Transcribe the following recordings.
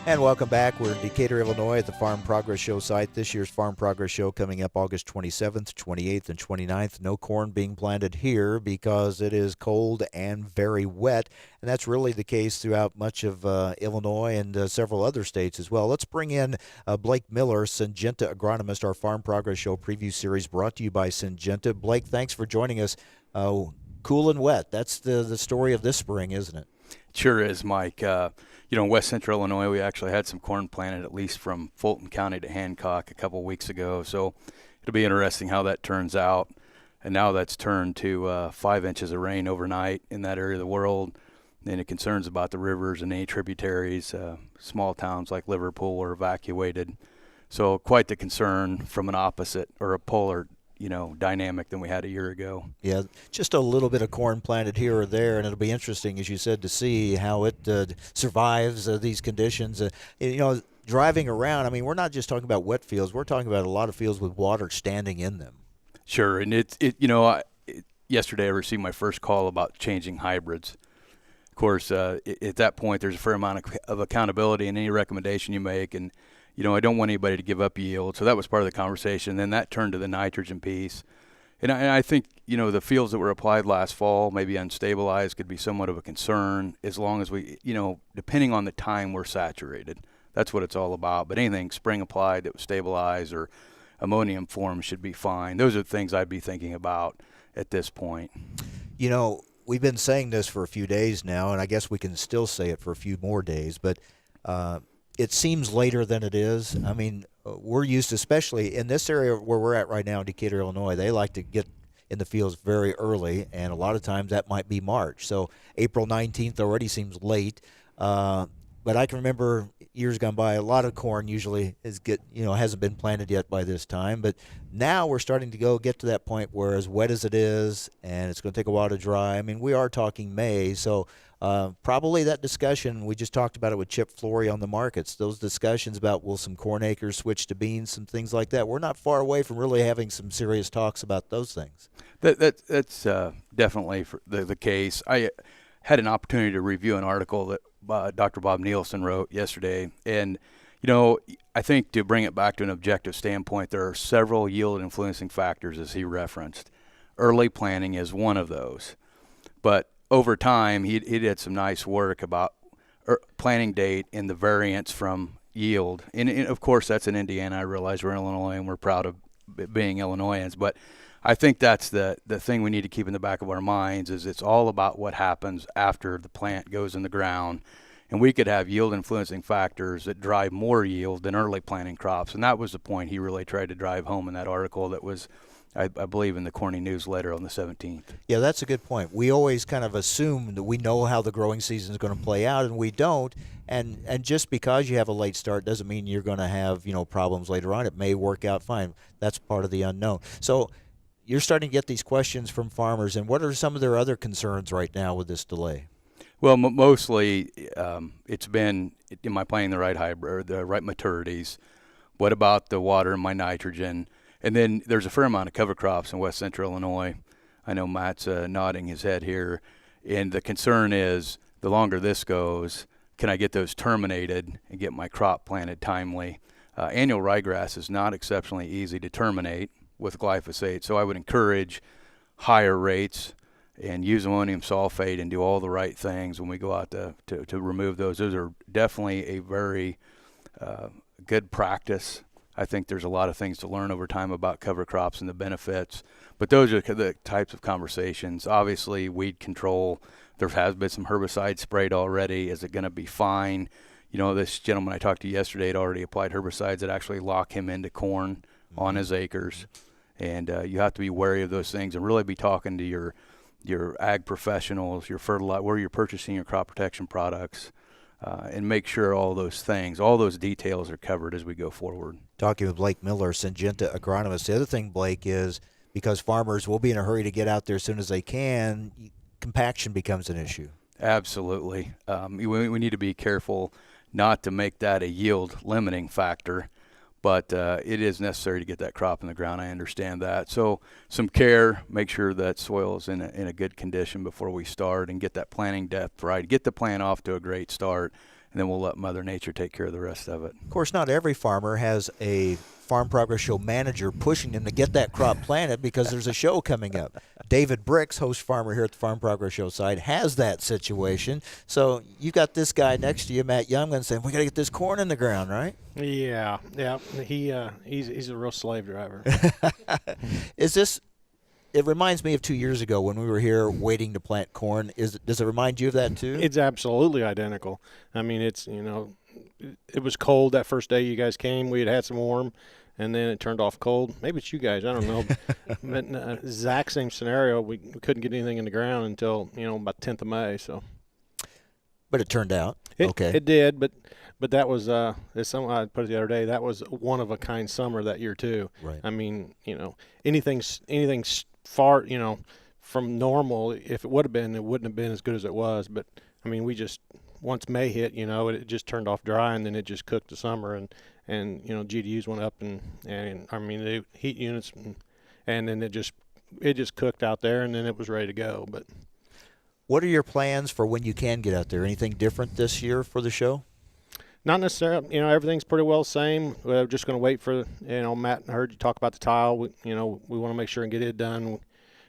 And welcome back. We're in Decatur, Illinois at the Farm Progress Show site. This year's Farm Progress Show coming up August 27th, 28th, and 29th. No corn being planted here because it is cold and very wet. And that's really the case throughout much of Illinois and several other states as well. Let's bring in Blake Miller, Syngenta agronomist, our Farm Progress Show preview series brought to you by Syngenta. Blake, thanks for joining us. Cool and wet. That's the story of this spring, isn't it? Sure is, Mike. In West Central Illinois, we actually had some corn planted, at least from Fulton County to Hancock a couple of weeks ago. So it'll be interesting how that turns out. And now that's turned to 5 inches of rain overnight in that area of the world. And it concerns about the rivers and any tributaries. Small towns like Liverpool were evacuated. So quite the concern from an opposite or a polar dynamic than we had a year ago. Yeah, just a little bit of corn planted here or there, and it'll be interesting, as you said, to see how it survives these conditions. Driving around, I mean, we're not just talking about wet fields. We're talking about a lot of fields with water standing in them. Sure, and yesterday I received my first call about changing hybrids. Of course, at that point, there's a fair amount of accountability in any recommendation you make, and I don't want anybody to give up yield. So that was part of the conversation. Then that turned to the nitrogen piece. And I think, the fields that were applied last fall, maybe unstabilized, could be somewhat of a concern as long as we, depending on the time, we're saturated. That's what it's all about. But anything spring applied that was stabilized or ammonium form should be fine. Those are the things I'd be thinking about at this point. We've been saying this for a few days now, and I guess we can still say it for a few more days, but it seems later than it is. I mean, we're used to, especially in this area where we're at right now in Decatur, Illinois, they like to get in the fields very early, and a lot of times that might be March. So April 19th already seems late. But I can remember years gone by, a lot of corn usually hasn't been planted yet by this time. But now we're starting to get to that point where, as wet as it is, and it's going to take a while to dry. I mean, we are talking May, so probably that discussion, we just talked about it with Chip Flory on the markets, those discussions about will some corn acres switch to beans, some things like that. We're not far away from really having some serious talks about those things. That's definitely the case. I had an opportunity to review an article that Dr. Bob Nielsen wrote yesterday. And, I think to bring it back to an objective standpoint, there are several yield influencing factors, as he referenced. Early planting is one of those. But over time, he did some nice work about planting date and the variance from yield. And of course, that's in Indiana. I realize we're in Illinois and we're proud of being Illinoisans. But I think that's the thing we need to keep in the back of our minds is it's all about what happens after the plant goes in the ground. And we could have yield influencing factors that drive more yield than early planting crops. And that was the point he really tried to drive home in that article that was, I believe, in the Corny newsletter on the 17th. Yeah, that's a good point. We always kind of assume that we know how the growing season is going to play out, and we don't. And just because you have a late start doesn't mean you're going to have problems later on. It may work out fine. That's part of the unknown. So you're starting to get these questions from farmers, and what are some of their other concerns right now with this delay? Well, mostly it's been, am I planting the right hybrid, the right maturities? What about the water and my nitrogen? And then there's a fair amount of cover crops in West Central Illinois. I know Matt's nodding his head here. And the concern is the longer this goes, can I get those terminated and get my crop planted timely? Annual ryegrass is not exceptionally easy to terminate with glyphosate. So I would encourage higher rates and use ammonium sulfate and do all the right things when we go out to remove those. Those are definitely a very good practice. I think there's a lot of things to learn over time about cover crops and the benefits. But those are the types of conversations. Obviously, weed control, there has been some herbicide sprayed already. Is it going to be fine? This gentleman I talked to yesterday had already applied herbicides that actually lock him into corn on his acres. And you have to be wary of those things and really be talking to your ag professionals, your fertilizer, where you're purchasing your crop protection products, and make sure all those things, all those details are covered as we go forward. Talking with Blake Miller, Syngenta agronomist. The other thing, Blake, is because farmers will be in a hurry to get out there as soon as they can, compaction becomes an issue. Absolutely. We need to be careful not to make that a yield limiting factor. But it is necessary to get that crop in the ground. I understand that. So some care, make sure that soil is in a good condition before we start and get that planting depth right. Get the plant off to a great start and then we'll let Mother Nature take care of the rest of it. Of course, not every farmer has a Farm Progress Show manager pushing them to get that crop planted because there's a show coming up. David Bricks, host farmer here at the Farm Progress Show side, has that situation. So you got this guy next to you, Matt Youngman, saying, we got to get this corn in the ground, right? Yeah. He's a real slave driver. Is this... It reminds me of 2 years ago when we were here waiting to plant corn. Does it remind you of that too? It's absolutely identical. I mean, it's, it was cold that first day you guys came. We had some warm, and then it turned off cold. Maybe it's you guys. I don't know. But exact same scenario. We couldn't get anything in the ground until, about 10th of May. So. But it turned out okay. It did, but that was as something I put it the other day. That was one of a kind summer that year too. Right. I mean, anything's far, from normal. If it would have been, it wouldn't have been as good as it was. But I mean, we just once May hit, it just turned off dry, and then it just cooked the summer, and GDUs went up, and I mean the heat units, and then it just cooked out there, and then it was ready to go. But what are your plans for when you can get out there? Anything different this year for the show? Not necessarily. Everything's pretty well the same. We're just going to wait for, Matt, I heard you talk about the tile. We want to make sure and get it done.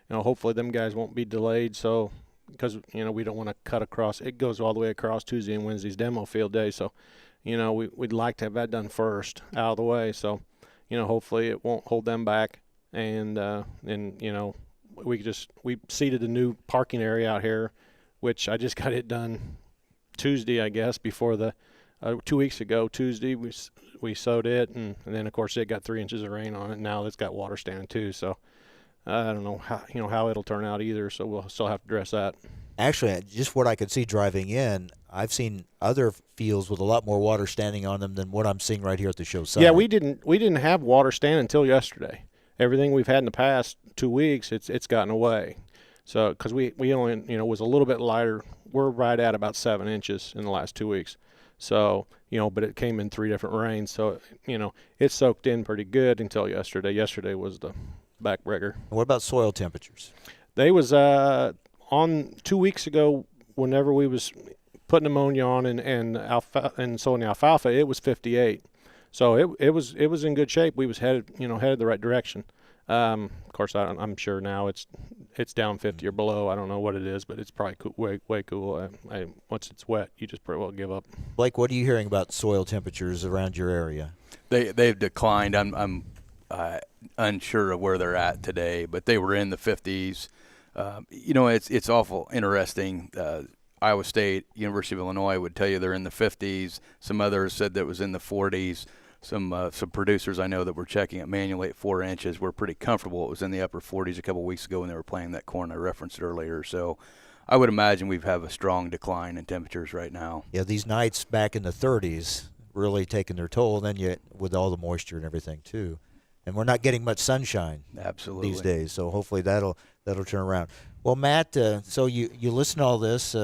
Hopefully them guys won't be delayed. So, because, we don't want to cut across. It goes all the way across Tuesday and Wednesday's demo field day. So, we'd like to have that done first out of the way. So, hopefully it won't hold them back. And we seeded a new parking area out here, which I just got it done Tuesday, I guess, before the, 2 weeks ago, Tuesday, we sowed it, and then of course it got 3 inches of rain on it. Now it's got water standing too, so I don't know how it'll turn out either. So we'll still have to address that. Actually, just what I could see driving in, I've seen other fields with a lot more water standing on them than what I'm seeing right here at the show site. Yeah, we didn't have water standing until yesterday. Everything we've had in the past 2 weeks, it's gotten away. So because we only was a little bit lighter. We're right at about 7 inches in the last 2 weeks. So, but it came in 3 different rains. So, it soaked in pretty good until yesterday. Yesterday was the backbreaker. What about soil temperatures? They was on 2 weeks ago, whenever we was putting ammonia on and sowing the alfalfa, it was 58. So it was in good shape. We was headed the right direction. Of course, I'm sure now it's down 50 or below. I don't know what it is, but it's probably way cool. Once it's wet, you just pretty well give up. Blake, what are you hearing about soil temperatures around your area? They've declined. I'm unsure of where they're at today, but they were in the 50s. It's awful interesting. Iowa State, University of Illinois would tell you they're in the 50s. Some others said that it was in the 40s. Some producers I know that were checking it manually at 4 inches were pretty comfortable. It was in the upper 40s a couple weeks ago when they were planting that corn I referenced earlier. So I would imagine we have a strong decline in temperatures right now. Yeah, these nights back in the 30s really taking their toll, and then with all the moisture and everything too. And we're not getting much sunshine these days, so hopefully that'll turn around. Well, Matt, so you listen to all this.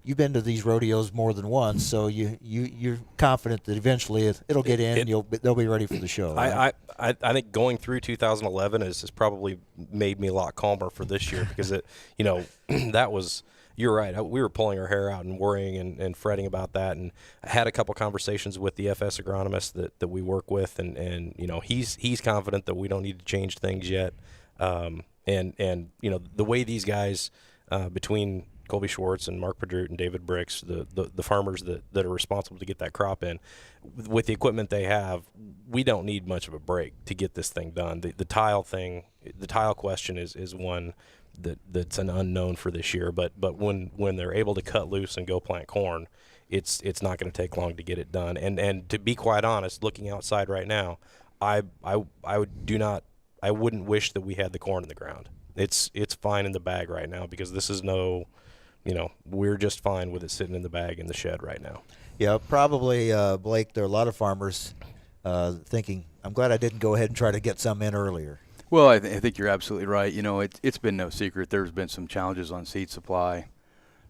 You've been to these rodeos more than once, so you're confident that eventually it'll get in. They'll be ready for the show. Right? I think going through 2011 has probably made me a lot calmer for this year because that was. You're right. We were pulling our hair out and worrying and fretting about that. And I had a couple conversations with the FS agronomist that we work with, and he's confident that we don't need to change things yet. And the way these guys between Colby Schwartz and Mark Pedroot and David Bricks, the farmers that are responsible to get that crop in, with the equipment they have, we don't need much of a break to get this thing done. The tile question is one that's an unknown for this year. But when they're able to cut loose and go plant corn, it's not going to take long to get it done. And to be quite honest, looking outside right now, I wouldn't wish that we had the corn in the ground. It's fine in the bag right now because this is we're just fine with it sitting in the bag in the shed right now. Yeah, probably, Blake, there are a lot of farmers thinking, I'm glad I didn't go ahead and try to get some in earlier. Well, I think you're absolutely right. It's been no secret. There's been some challenges on seed supply,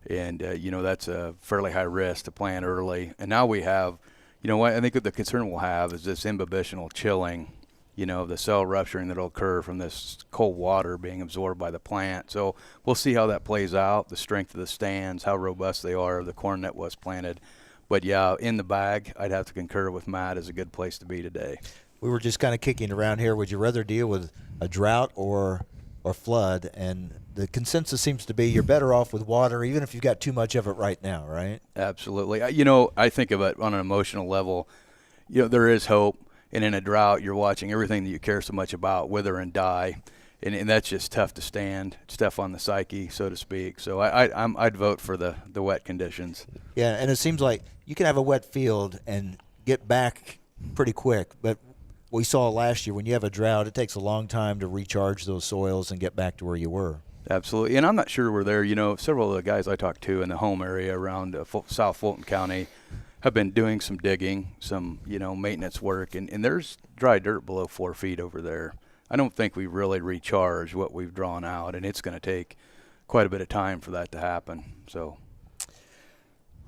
and, that's a fairly high risk to plant early. And now we have, I think the concern we'll have is this imbibitional chilling, the cell rupturing that will occur from this cold water being absorbed by the plant. So we'll see how that plays out, the strength of the stands, how robust they are, the corn that was planted. But yeah, in the bag, I'd have to concur with Matt, is a good place to be today. We were just kind of kicking around here. Would you rather deal with a drought or flood? And the consensus seems to be you're better off with water, even if you've got too much of it right now, right? Absolutely. I think of it on an emotional level. There is hope. And in a drought, you're watching everything that you care so much about wither and die. And that's just tough to stand. It's tough on the psyche, so to speak. So I'd vote for the wet conditions. Yeah, and it seems like you can have a wet field and get back pretty quick. But we saw last year when you have a drought, it takes a long time to recharge those soils and get back to where you were. Absolutely. And I'm not sure we're there. Several of the guys I talked to in the home area around South Fulton County have been doing some digging, some, maintenance work, and there's dry dirt below 4 feet over there. I don't think we've really recharged what we've drawn out, and it's going to take quite a bit of time for that to happen. So,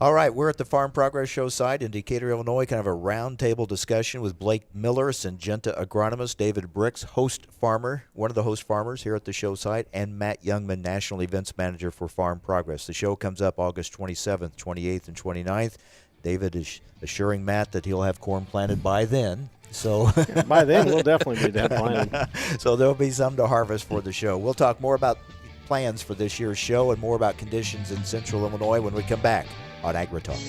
all right, we're at the Farm Progress Show site in Decatur, Illinois, kind of a roundtable discussion with Blake Miller, Syngenta agronomist, David Bricks, host farmer, one of the host farmers here at the show site, and Matt Youngman, National Events Manager for Farm Progress. The show comes up August 27th, 28th, and 29th. David is assuring Matt that he'll have corn planted by then. So by then, we'll definitely be that planted. So there'll be some to harvest for the show. We'll talk more about plans for this year's show and more about conditions in central Illinois when we come back on AgriTalk.